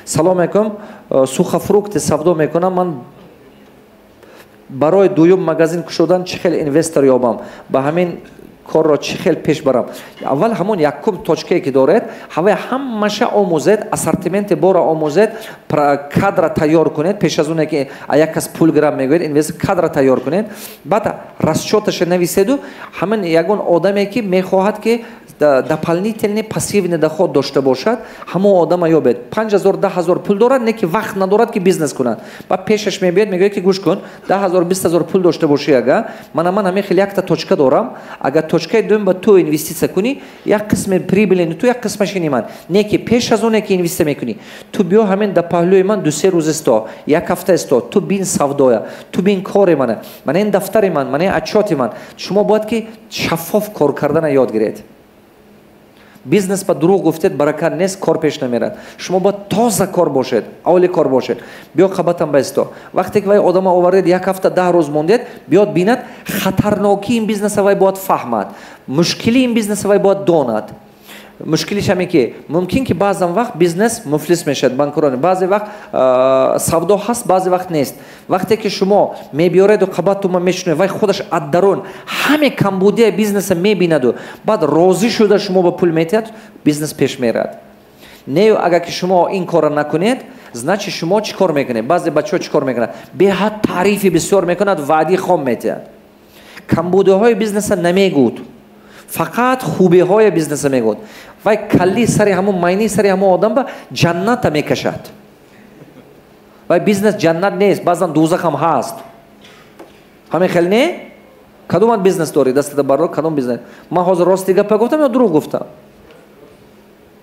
салом алейкум, сухофрукты савдо мекунам, ман барои дуюм магазин кушодан чӣ хел инвестор ёбам, ба ҳамин корро чӣ хел пеш барам. Аввал ҳамон якум точкае ки доред, ҳавай ҳамаша омӯзед, ассортименти бора омӯзед, кадра тайёр кунед, пеш аз оне ки як кас пул гирам мегӯед, инвестор кадра тайёр кунед, баъд расчёташа нависеду, ҳамин ягон одаме ки мехоҳад ки дополнительный пассивный доход дошта бошад, ҳамон одама ёбед. 5000 10000 пул дорад, не ки вақт надорад ки бизнес кунад. Ба пешаш мебиёд, мегӯяд ки гӯш кун, 10000 20000 пул дошта бошӣ, ага ман ҳамин хел якта точка дорам, агар точкаи дуюм ба ту инвестиция кунӣ, як қисми прибили ту, як қисмашини ман, не ки пеш аз оне ки инвестиция мекунӣ, ту биё ҳамин да паҳлӯи ман 2-3 рӯз исто, як ҳафта исто, ту бин савдоя, ту бин кори мана, мана ин дафтари ман, мана ин отчёти ман. Шумо бояд ки шаффоф кор кардана ёд гиред. Бизнес ба дурӯғ гуфтед баракат нест, кор пеш намерад. Шумо бояд тоза кор бошед, аввали кор бошед. Биё қабатам ба исто. Вақте ки вай одама овардед, як ҳафта 10 рӯз мондед, биёд бинад хатарнокии ин бизнеса вай бояд фаҳмад. Мушкили ин бизнеса вай бояд донад. Мушкилиш ҳаме ки мумкин ки баъзан вақт бизнес муфлис мешавад, банкрот, баъзе вақт савдо ҳаст, баъзе вақт нест. Вақте ки шумо мебиёреду қабатума мешунед, вай худаш аз дарун ҳаме камбудияи бизнеса мебинаду, баъд розӣ шуда шумо ба пул метиҳад, бизнес пеш мерад. Не агар ки шумо ин кора накунед, значит шумо чӣ кор мекунед? Баъзе бачаҳо чӣ кор мекунад? Беҳад таърифи бисёр мекунад, ваъди хом метиҳад. Камбудиҳои бизнеса намегӯд. Фақат хубиҳои бизнеса мегӯд. Вай калли сари ҳамон майни сари ҳамон одам ба ҷанната мекашад. Вай бизнес ҷаннат нест, баъзан дӯзах ҳам ҳаст. ҳамин хел не? Кадомат бизнес дорӣ дастата барро, кадом бизнес? Ман ҳозир рости гапа гуфтам ё дурӯғ гуфтам?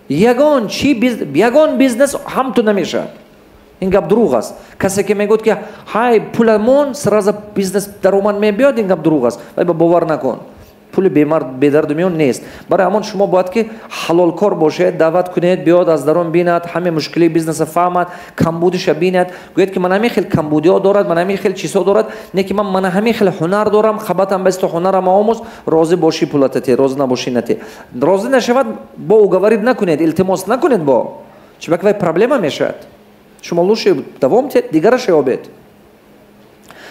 Ягон бизнес ҳамту намешавад. ин гап дурӯғ аст. Касе ки мегӯяд ки ҳай пуламон сразу бизнес даромад мебиёд, ин гап дурӯғ аст. Вай ба бовар накун. пули бедарду меён нест. Барои ҳамон шумо бояд ки ҳалолкор бошед, даъват кунед, биёд аз дарун бинад, ҳаме мушкили бизнеса фаҳмад, камбудиша бинад, гӯяд ки ман ҳамин хел камбудиҳо дорад, ман ҳамин хел чизҳо дорад, не ки ман ҳамин хел ҳунар дорам, хабатам басто ҳунарам омӯз, розӣ бошӣ пулата те, розӣ набошӣ на те. Розӣ нашавад, бо уговорид накунед, илтимос накунед бо. Чебак вай проблема мешавад. Шумо лучше давом тед, дигараша ёбед.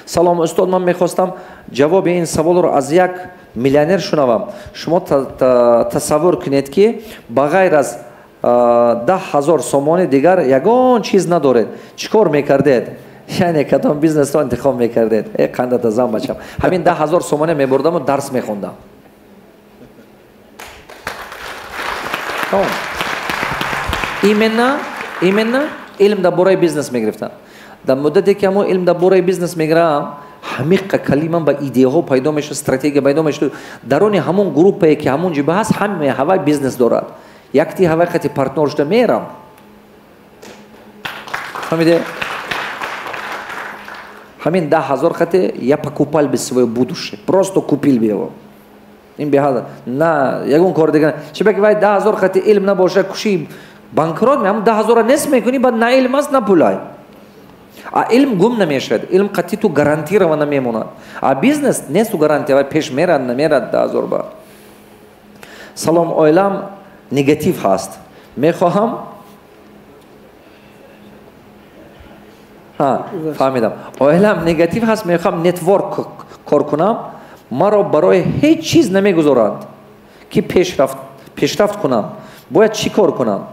Салом устод, ман мехостам ҷавоби ин саволро аз як миллионер шунавам. Шумо тасаввур кунед ки ба ғайр аз 10,000 сомони дигар ягон чиз надоред. Чӣ кор мекардед? яъне кадом бизнесро интихоб мекардед? Қандата зам бачам. Ҳамин 10,000 сомони мебурдаму дарс мехондам. именно илм дар бораи бизнес мегирифтам. Дар муддате ки ҳамон илм дар бораи бизнес мегирам, ҳамиқа калиман ба идеяҳо пайдо мешуд, стратегия пайдо мешуд. Дарони ҳамон группае ки ҳамон ҷиба ҳаст, ҳаме ҳавай бизнес дорад. Якти ҳавай хати партнёр шуда мерам. Фаҳмиде? Ҳамин 10,000 хати я покупал би своё будущее. Просто купил би его. Ин беҳада. На, ягон кор дигар. Чебаки вай 10,000 хати илм набоша, куши банкрот меам, 10,000 нест мекунӣ, баъд на илм аст, на пулай. А илм гум намешавад, илм қати ту гарантирована мемонад. А бизнес несту гарантия, вай пеш мерад, намерад 10,000 бар. Салом, оилам негатив ҳаст. Мехоҳам фаҳмидам. Оилам негатив ҳаст, мехоҳам нетворк кор кунам, маро барои ҳеҷ чиз намегузоранд ки пешрафт кунам. Бояд чӣ кор кунам?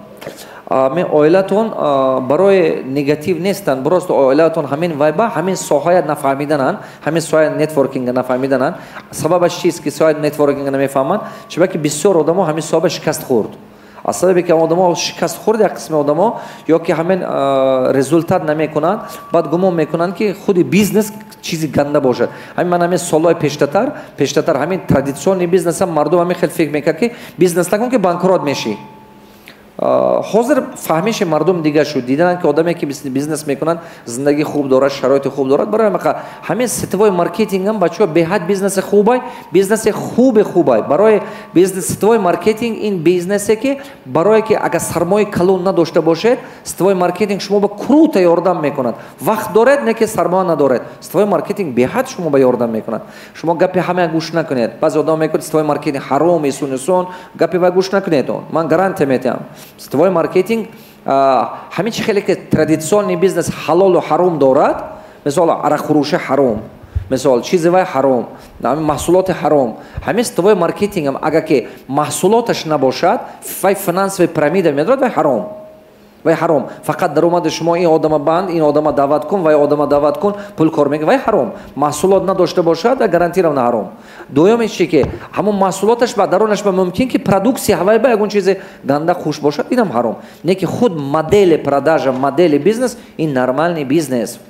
Мен оилатон барои негатив нестанд, просто оилатон ҳамин вайба, ҳамин соҳая нафаҳмидананд, ҳамин соҳая нетворкинга нафаҳмидананд. Сабабаш чист ки соҳаи нетворкинга намефаҳманд? Чунки бисёр одамо ҳамин соҳаба шикаст хӯрд. аз сабаби ки одамо шикаст хӯрд, як қисми одамо ё ки ҳамин результат намекунанд, баъд гумон мекунанд ки худи бизнес чизи ганда бошад. ҳамин ман ҳамин солҳои пештатар ҳамин традитсиони бизнеса мардум ҳамин хел фикр мекард ки бизнес накун ки банкрот мешӣ. ҳозир фаҳмиши мардум дигар шуд, дидананд ки одаме ки бизнес мекунанд зиндагӣ хуб дорад, шароити хуб дорад. Барои ҳамин сетивои маркетинг ам бачаҳо беҳад бизнеси хубай, бизнеси хубай. Барои бизнес сетивои маркетинг ин бизнесе ки барое ки агар сармои калон надошта бошед, сетивои маркетинг шумо ба круто ёрдам мекунад. Вақт доред, не ки сармоя надоред. Сетивои маркетинг беҳад шумо ба ёрдам мекунад. Шумо гапи ҳамея гӯш накунед. Баъзе одам мекунад сетивои маркетинг ҳаром, исон, гапи ва гӯш накунед. Ман гарантия метиҳам. Сетивои маркетинг ҳамин чихеле ки традитсионный бизнес ҳалолу ҳаром дорад, мисол арақфурӯши ҳаром, мисол чизи вай ҳаром, маҳсулоти ҳаром, ҳамин ситовои маркетингам агар ки маҳсулоташ набошад, вай финансовая пирамида медорад, вай ҳаром. вай ҳаром. Фақат даромади шумо ин одама банд, ин одама даъват кун, вай одама даъват кун, пул кор мегирад, вай ҳаром. Маҳсулот надошта бошад, гарантированно ҳаром. Дуюмиш чи ки ҳамон маҳсулоташ ба даронаш ба мумкин ки продуксия ҳавай ба ягон чизи ганда хуш бошад, инам ҳаром. Не ки худ модели продажа, модели бизнес, ин нормальный бизнес.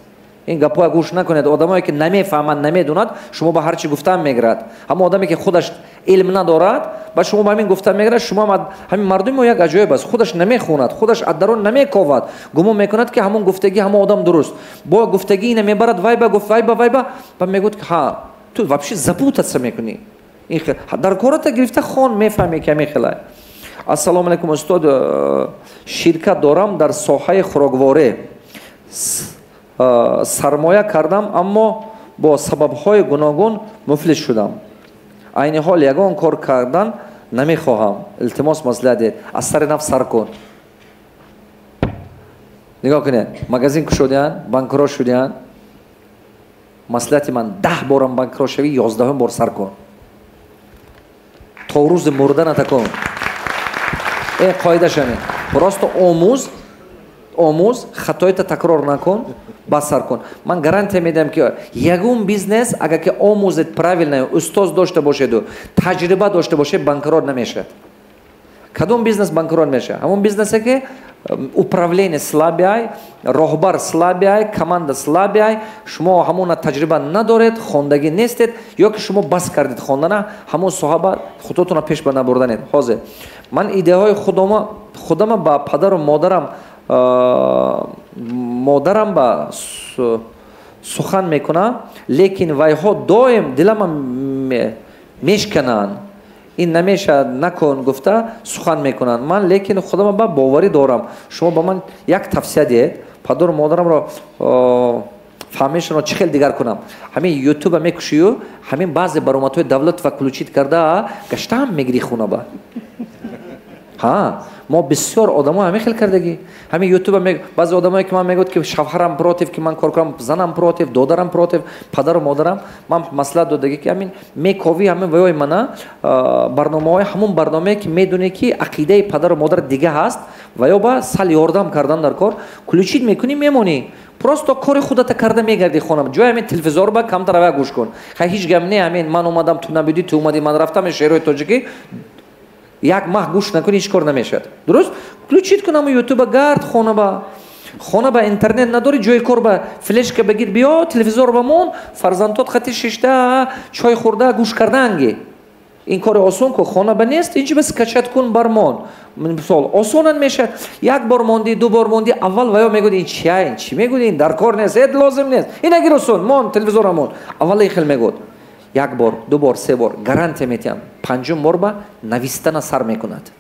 ин гапоя гӯш накунед. Одамое ки намефаҳманд, намедонад, шумо ба ҳар чи гуфтан мегирад. ҳамон одаме ки худаш илм надорад, ба шумо ба ҳамин гуфтан мегирад, шумо ҳамин мардуми мо як аҷоиб аст. худаш намехонад, худаш аз дарон намековад. гумон мекунад ки ҳамон гуфтагӣ ҳамон одам дуруст. бо гуфтагӣ ина мебарад, вайба гуфт, вайба, ба мегӯяд ки ҳа, ту вообще запутаться мекунӣ. дар кората гирифта хон мефаҳме ки ҳамин хелай. Ассалому алайкум устод, ширкат дорам дар соҳаи хӯрокворӣ. сармоя кардам, аммо бо сабабҳои гуногун муфлис шудам. айни ҳол ягон кор кардан намехоҳам. илтимос маслиҳат диҳед. аз сари нафс сар кун. нигоҳ кунед, магазин кушодиян, банкро шудиян. маслиҳати ман 10 борам банкро шавӣ, 11 бор сар кун. то рӯзи мурда натакун. қоидашами. просто омӯз, хатоита такрор накун, бас сар кун. Ман гарантия медиҳам ки ягон бизнес агар ки омӯзед правилно, устоз дошта бошеду, таҷриба дошта бошед, банкрот намешавад. кадом бизнес банкрот мешавад? ҳамон бизнесе ки управление слабиай, роҳбар слабиай, команда слабиай, шумо ҳамона таҷриба надоред, хондагӣ нестед, ё ки шумо бас кардед хондана, ҳамон соҳаба худотона пеш ба набурданед. ҳозир ман идеаҳои худама ба падару модарам ба сухан мекунам, лекин вайҳо доим дилама мешкананд. ин намеша накун гуфта сухан мекунанд. ман лекин худама ба боварӣ дорам. шумо ба ман як тавсия диҳед, падару модарамро фаҳмишонро чӣ хел дигар кунам. ҳамин ютуба мекушию, ҳамин баъзе баромадҳои давлатро включит карда гаштаам мегирӣ хунаба. ها ما بسیار آدم ها همه خیلی کردگی همین یوتیوب بعضی آدمایی که من میگوید که شوهرم پراتیف که من کار کنم زنم پراتیف دادرم پراتیف پدر و مادرم من مصلحت دادگی که همین میکوی همین ویای منه برنامه‌های همون برنامه‌ای که میدونی که عقیده پدر و مادر دیگه هست و یا با سال یاردم کردن در کار کلیچید میکنی میمونی просто کار خودت کرده میگردی خونم جای همین تلویزیون با کم تر گوش کن خیلی هیچ گم نه همین من اومدم تو نبودی تو اومدی من رفتم شهرهای تاجیکی یک ماه گوش نکنی هیچ کار نمیشد درست включить کنم یوتیوب گرد خونه با اینترنت نداری جای کار با فلشکه بگیر بیا تلویزیون بمون فرزندات خطی ششته چای خورده گوش کردنگی این کار آسان که خانه با نیست اینجا بس کچت کن برمان مثال آسان میشه یک بار موندی دو بار موندی اول ویا میگود این چیه این چی میگود این در کار نیست این لازم نیست این اگر آسان مون تلویزیونمون اول این خیلی میگود یک بار دو بار سه بار گارانتی میتیم پنجم بار با نویستن سر میکند